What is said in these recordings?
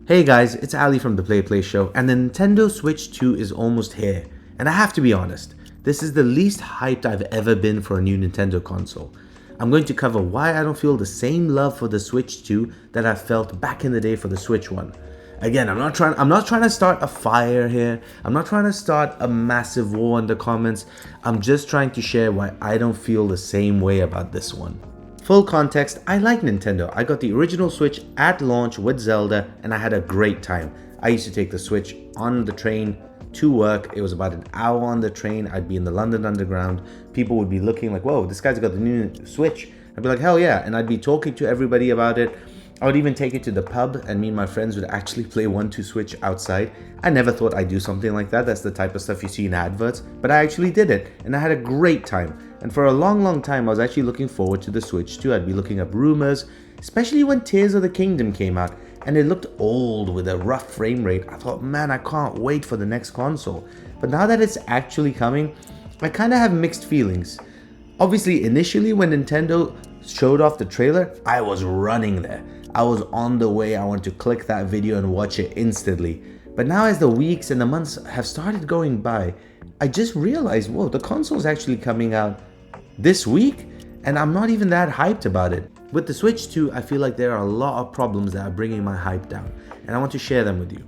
Hey guys, it's Ali from the Play Show, and the Nintendo Switch 2 is almost here. And I have to be honest, this is the least hyped I've ever been for a new Nintendo console. I'm going to cover why I don't feel the same love for the Switch 2 that I felt back in the day for the Switch 1. Again, I'm not trying to start a fire here. I'm not trying to start a massive war in the comments. I'm just trying to share why I don't feel the same way about this one. Full context, I like Nintendo. I got the original Switch at launch with Zelda and I had a great time. I used to take the Switch on the train to work. It was about an hour on the train. I'd be in the London Underground. People would be looking like, whoa, this guy's got the new Switch. I'd be like, hell yeah. And I'd be talking to everybody about it. I would even take it to the pub and me and my friends would actually play 1-2 Switch outside. I never thought I'd do something like that. That's the type of stuff you see in adverts. But I actually did it and I had a great time. And for a long time, I was actually looking forward to the Switch 2. I'd be looking up rumors, especially when Tears of the Kingdom came out and it looked old with a rough frame rate. I thought, man, I can't wait for the next console. But now that it's actually coming, I kind of have mixed feelings. Obviously, initially when Nintendo showed off the trailer, I was running there. I was on the way. I wanted to click that video and watch it instantly. But now as the weeks and the months have started going by, I just realized, whoa, the console's actually coming out this week and I'm not even that hyped about it. With the Switch 2, I feel like there are a lot of problems that are bringing my hype down and I want to share them with you.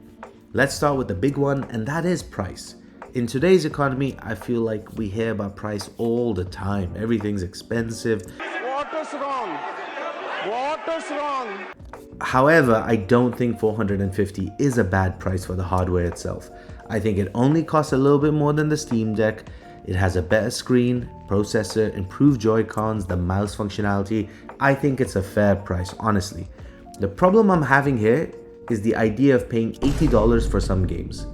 Let's start with the big one, and that is price. In today's economy, I feel like we hear about price all the time. Everything's expensive. What is wrong? What is wrong? However, I don't think $450 is a bad price for the hardware itself. I think it only costs a little bit more than the Steam Deck. It has a better screen, processor, improved Joy-Cons, the mouse functionality. I think it's a fair price, honestly. The problem I'm having here is the idea of paying $80 for some games.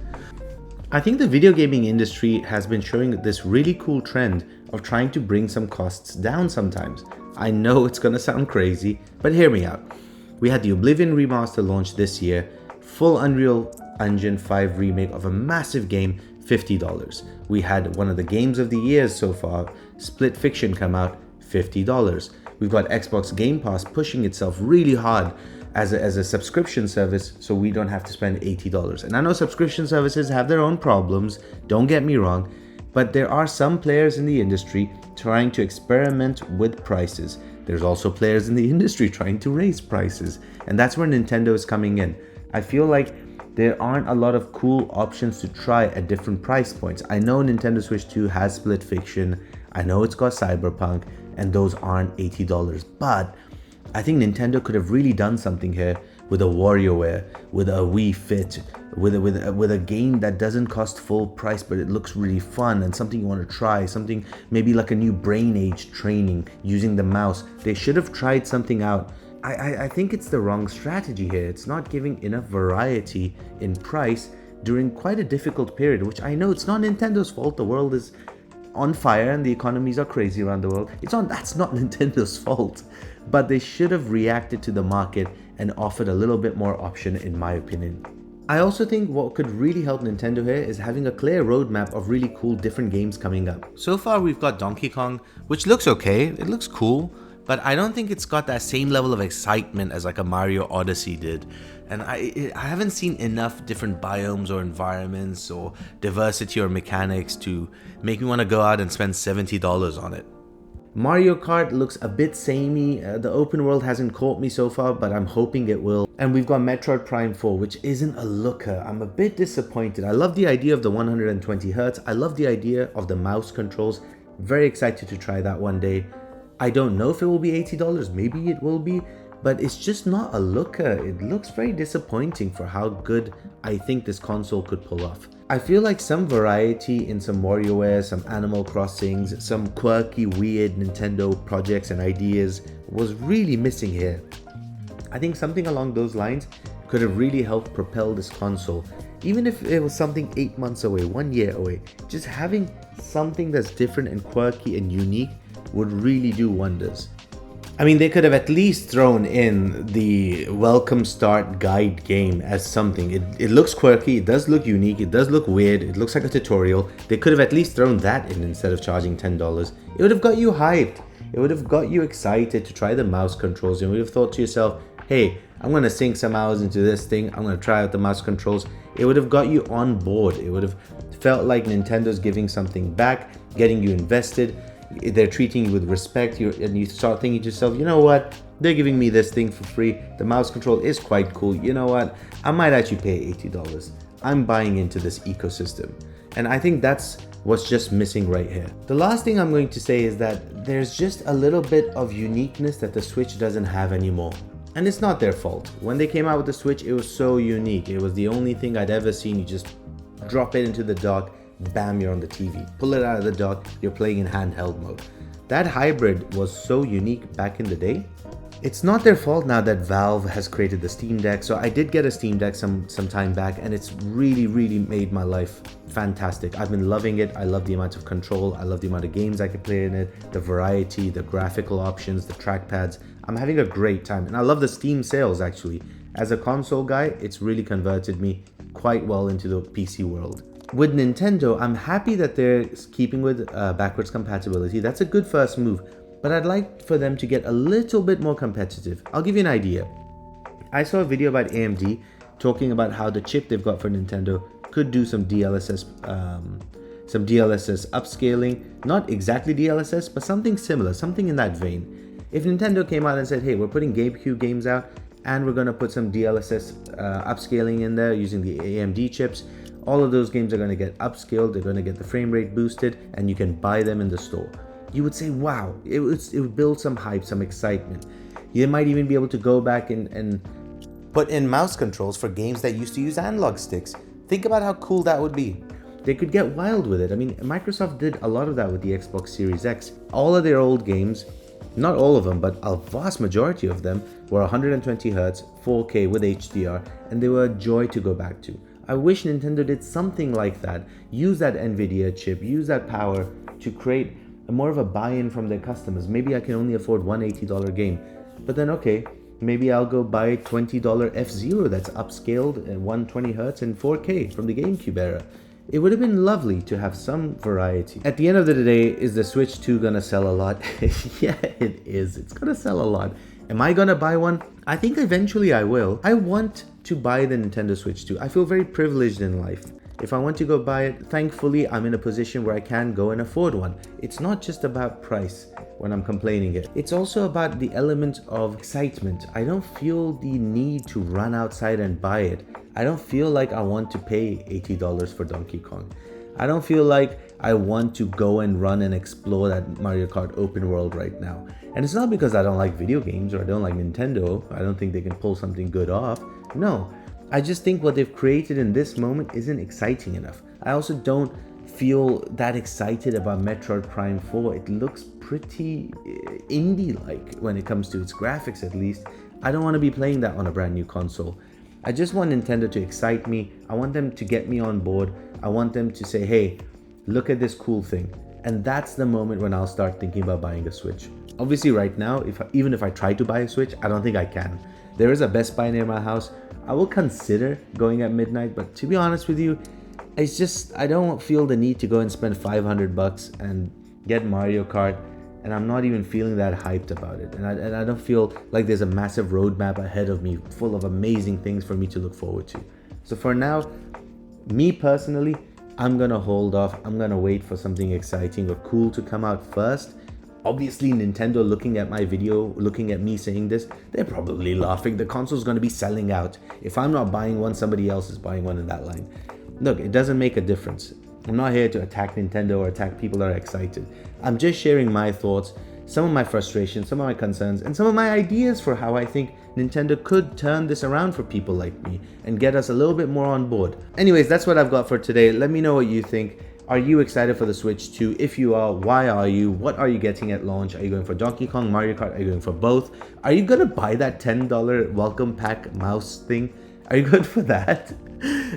I think the video gaming industry has been showing this really cool trend of trying to bring some costs down sometimes. I know it's gonna sound crazy, but hear me out. We had the Oblivion remaster launch this year, full Unreal Engine 5 remake of a massive game, $50. We had one of the games of the year so far, Split Fiction, come out, $50. We've got Xbox Game Pass pushing itself really hard as a subscription service so we don't have to spend $80. And I know subscription services have their own problems, don't get me wrong, but there are some players in the industry trying to experiment with prices. There's also players in the industry trying to raise prices, and that's where Nintendo is coming in. I feel like there aren't a lot of cool options to try at different price points. I know Nintendo Switch 2 has Split Fiction, I know it's got Cyberpunk, and those aren't $80, but I think Nintendo could have really done something here with a WarioWare, with a Wii Fit, with a game that doesn't cost full price but it looks really fun and something you want to try, something maybe like a new Brain Age training using the mouse. They should have tried something out. I think it's the wrong strategy here. It's not giving enough variety in price during quite a difficult period, which I know it's not Nintendo's fault. The world is on fire and the economies are crazy around the world. That's not Nintendo's fault, but they should have reacted to the market and offered a little bit more option, in my opinion. I also think what could really help Nintendo here is having a clear roadmap of really cool different games coming up. So far we've got Donkey Kong, which looks okay, it looks cool, but I don't think it's got that same level of excitement as like a Mario Odyssey did. And I haven't seen enough different biomes or environments or diversity or mechanics to make me want to go out and spend $70 on it. Mario Kart looks a bit samey. The open world hasn't caught me so far, but I'm hoping it will. And we've got Metroid Prime 4, which isn't a looker. I'm a bit disappointed. I love the idea of the 120 Hz. I love the idea of the mouse controls. Very excited to try that one day. I don't know if it will be $80, maybe it will be, but it's just not a looker. It looks very disappointing for how good I think this console could pull off. I feel like some variety in some WarioWare, some Animal Crossings, some quirky, weird Nintendo projects and ideas was really missing here. I think something along those lines could have really helped propel this console. Even if it was something 8 months away, 1 year away, just having something that's different and quirky and unique would really do wonders. I mean, they could have at least thrown in the Welcome Start guide game as something. It looks quirky, it does look unique, it does look weird, it looks like a tutorial. They could have at least thrown that in instead of charging $10. It would have got you hyped. It would have got you excited to try the mouse controls and would have thought to yourself, hey, I'm going to sink some hours into this thing. I'm going to try out the mouse controls. It would have got you on board. It would have felt like Nintendo's giving something back, getting you invested. They're treating you with respect. And you start thinking to yourself, you know what? They're giving me this thing for free. The mouse control is quite cool. You know what? I might actually pay $80. I'm buying into this ecosystem. And I think that's what's just missing right here. The last thing I'm going to say is that there's just a little bit of uniqueness that the Switch doesn't have anymore. And it's not their fault. When they came out with the Switch, it was so unique. It was the only thing I'd ever seen. You just drop it into the dock, bam, you're on the TV. Pull it out of the dock, you're playing in handheld mode. That hybrid was so unique back in the day. It's not their fault now that Valve has created the Steam Deck. So I did get a Steam Deck some time back, and it's really made my life fantastic. I've been loving it. I love the amount of control. I love the amount of games I can play in it, the variety, the graphical options, the trackpads. I'm having a great time, and I love the Steam sales actually. As a console guy, it's really converted me quite well into the PC world. With Nintendo, I'm happy that they're keeping with backwards compatibility. That's a good first move. But I'd like for them to get a little bit more competitive. I'll give you an idea. I saw a video about AMD talking about how the chip they've got for Nintendo could do some DLSS upscaling. Not exactly DLSS, but something similar, something in that vein. If Nintendo came out and said, hey, we're putting GameCube games out and we're going to put some DLSS upscaling in there using the AMD chips, all of those games are going to get upscaled, they're going to get the frame rate boosted, and you can buy them in the store. You would say, wow, it would build some hype, some excitement. You might even be able to go back and put in mouse controls for games that used to use analog sticks. Think about how cool that would be. They could get wild with it. I mean, Microsoft did a lot of that with the Xbox Series X. All of their old games, not all of them, but a vast majority of them were 120 Hz, 4K with HDR, and they were a joy to go back to. I wish Nintendo did something like that. Use that NVIDIA chip, use that power to create more of a buy-in from their customers. Maybe I can only afford one $80 game, but then okay, maybe I'll go buy $20 F-Zero that's upscaled at 120 Hz and 4K from the GameCube era. It would have been lovely to have some variety. At the end of the day, is the Switch 2 gonna sell a lot? Yeah, it is. It's gonna sell a lot. Am I gonna buy one? I think eventually I will. I want to buy the Nintendo Switch 2. I feel very privileged in life. If I want to go buy it, thankfully I'm in a position where I can go and afford one. It's not just about price when I'm complaining it. It's also about the element of excitement. I don't feel the need to run outside and buy it. I don't feel like I want to pay $80 for Donkey Kong. I don't feel like I want to go and run and explore that Mario Kart open world right now. And it's not because I don't like video games or I don't like Nintendo. I don't think they can pull something good off. No. I just think what they've created in this moment isn't exciting enough. I also don't feel that excited about Metroid Prime 4. It looks pretty indie-like when it comes to its graphics, at least. I don't want to be playing that on a brand new console. I just want Nintendo to excite me. I want them to get me on board. I want them to say, hey, look at this cool thing. And that's the moment when I'll start thinking about buying a Switch. Obviously right now, even if I try to buy a Switch, I don't think I can. There is a Best Buy near my house. I will consider going at midnight, but to be honest with you, it's just, I don't feel the need to go and spend $500 and get Mario Kart, and I'm not even feeling that hyped about it. And I don't feel like there's a massive roadmap ahead of me full of amazing things for me to look forward to. So for now, me personally, I'm gonna hold off. I'm gonna wait for something exciting or cool to come out first. Obviously, Nintendo looking at my video, looking at me saying this, they're probably laughing. The console's going to be selling out. If I'm not buying one, somebody else is buying one in that line. Look, it doesn't make a difference. I'm not here to attack Nintendo or attack people that are excited. I'm just sharing my thoughts, some of my frustrations, some of my concerns, and some of my ideas for how I think Nintendo could turn this around for people like me and get us a little bit more on board. Anyways, that's what I've got for today. Let me know what you think. Are you excited for the Switch 2? If you are, why are you? What are you getting at launch? Are you going for Donkey Kong, Mario Kart? Are you going for both? Are you going to buy that $10 welcome pack mouse thing? Are you good for that?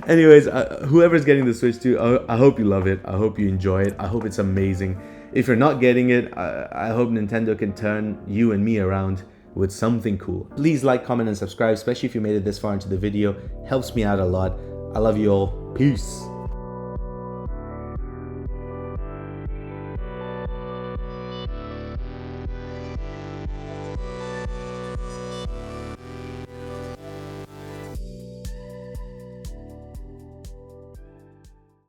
Anyways, whoever's getting the Switch 2, I hope you love it. I hope you enjoy it. I hope it's amazing. If you're not getting it, I hope Nintendo can turn you and me around with something cool. Please like, comment, and subscribe, especially if you made it this far into the video. Helps me out a lot. I love you all. Peace.